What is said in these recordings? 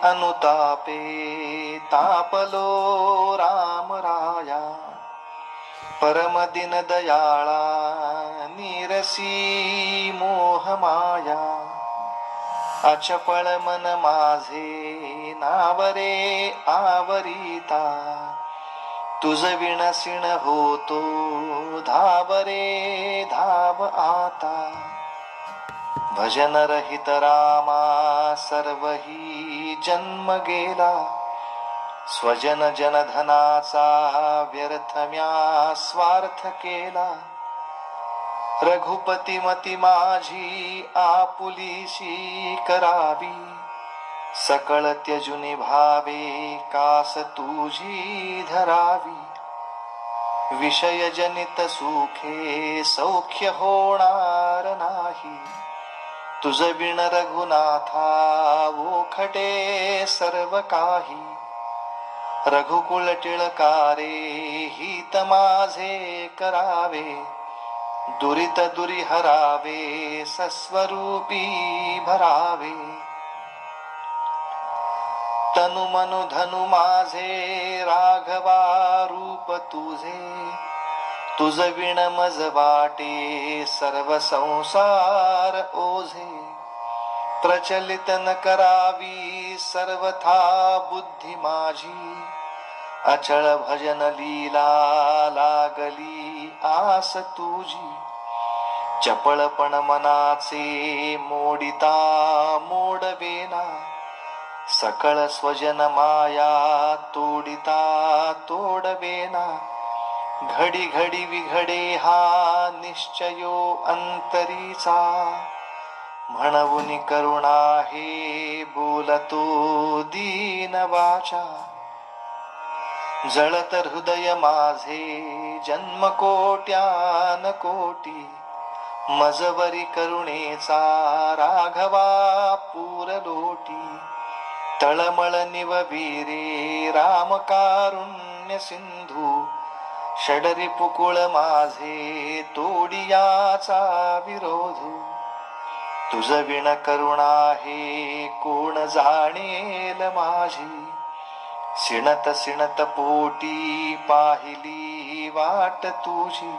अनुतापे तापलो राम राया, परम दिन दयाळा निरसी मोह माया. अचपळ मन माझे नावरे आवरिता, तुझ विणसिण होतो धावरे धाव आता. भजन रहित रामा सर्वही जन्म गेला, स्वजन जनधनाचा व्यर्थ म्या स्वार्थ केला. रघुपती मती माझी आपुलीशी करावी, सकळ त्यजुनी भावे कास तुझी धरावी. विषय जनित सुखे सौख्य होणार नाही, तुझ बिन रघुनाथा ओखटे सर्व काही. रघुकुल टिळकारे हित माझे करावे, दुरित दुरी हरावे सस्वरूपी भरावे. तनु मनु धनु माझे राघवा रूप तुझे, तुझ विण मज वाटे सर्व संसार ओझे. प्रचलित न करावी सर्वथा बुद्धी माझी, अचळ भजन लीला लागली आस तुझी. चपळपण मनाचे मोडिता मोडवेना, सकळ स्वजन माया तोडिता तोडवेना. घडी घडी विघडे हा निश्चयो अंतरीचा, म्हणून करुणा हे बोलतो दीन वाचा. जळत हृदय माझे जन्म कोट्यान कोटी, मजवरी करुणेचा राघवा पूर लोटी. तळमळ निववीरे राम कारुण्य सिंधू, षडरी पुकुळ माझे तोडियाचा विरोधू. तुझ विण करुणा हे कोण जाणेल माझी, सिणत सिणत पोटी पाहिली वाट तुझी.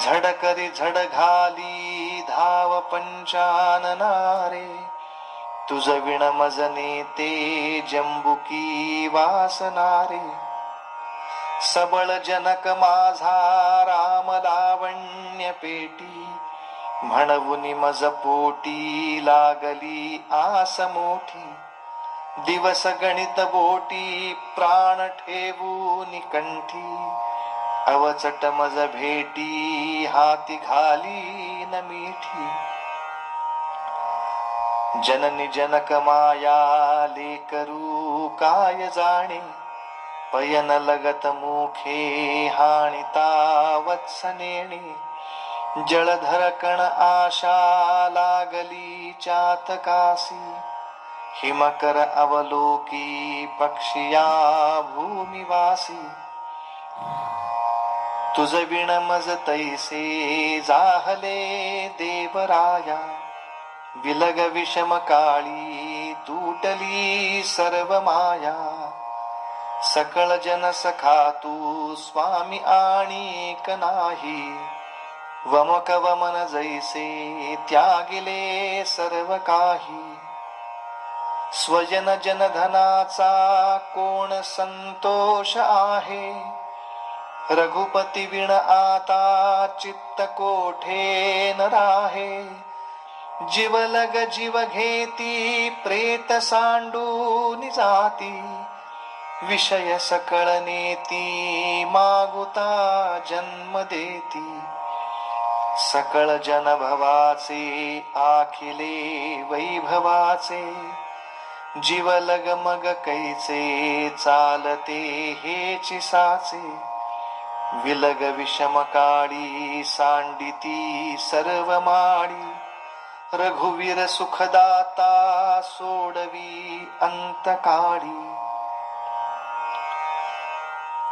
झडकरी झड घाली धाव पंचाननारे, तुझ विण मजने ते जंबुकी वासनारे. सबळ जनक माझा राम लावण्य पेटी, म्हणून मज पोटी लागली आस मोठी. दिवस गणित बोटी प्राण ठेवून कंठी, अवचट मज भेटी हाती घाली न मिठी. जननी जनक माया लेकरू काय जाणे, पयन लगत मुखे हाणिता वत्सनेणे. जलधर कण आशा लागली चातकासी, हिमकर अवलोकी पक्षिया भूमिवासी. तुझ विण मज तैसे जाहले देवराया, विलग विषम काळी तुटली सर्व माया. सकळ जन सखा तू स्वामी आणिक नाही, वमक वमन जैसे त्यागिले सर्व काही. स्वजन जनधनाचा कोण संतोष आहे, रघुपती विण आता चित्त कोठे न राहे. जीवलग जीव घेती प्रेत सांडून जाती, विषय सकळ नेती मागुता जन्म देती. सकळ जन भवाचे आखिले वैभवाचे, जीवलग मग कैचे चालते हेची साचे. विलग विषम काळी सांडिती सर्व माळी, रघुवीर सुखदाता सोडवी अंतकाळी.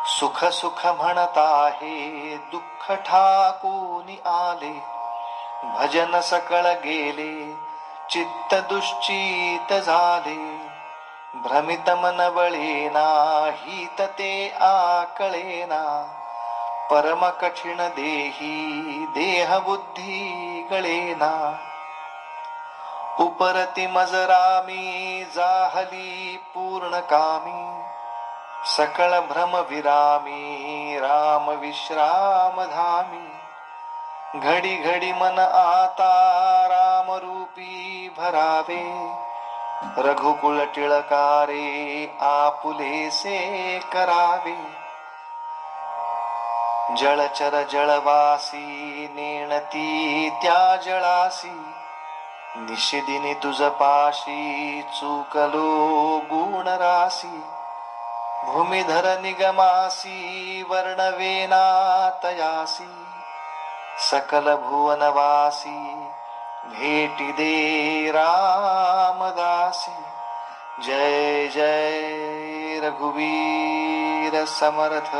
सुख सुख म्हणत आहे दुःख ठाकून आले, भजन सकळ गेले चित्त दुश्चित झाले. भ्रमित मन बळेना हित ते आकळेना परम कठीण देही देह बुद्धी गळेना उपरती मजरामी जाहली पूर्ण कामी सकळ भ्रम विरामी राम विश्राम धामी घडी घडी मन आता राम रूपी भरावे रघुकुल टिळकारे आपुलेसे करावे जळचर जळवासी नेणती त्या जळासी निशिदिनी तुझ पाशी चुकलो गुण रासी भूमिधर निगमासी वर्णवेना तयासी सकल भुवनवासी भेटी दे रामदासी जय जय रघुवीर समर्थ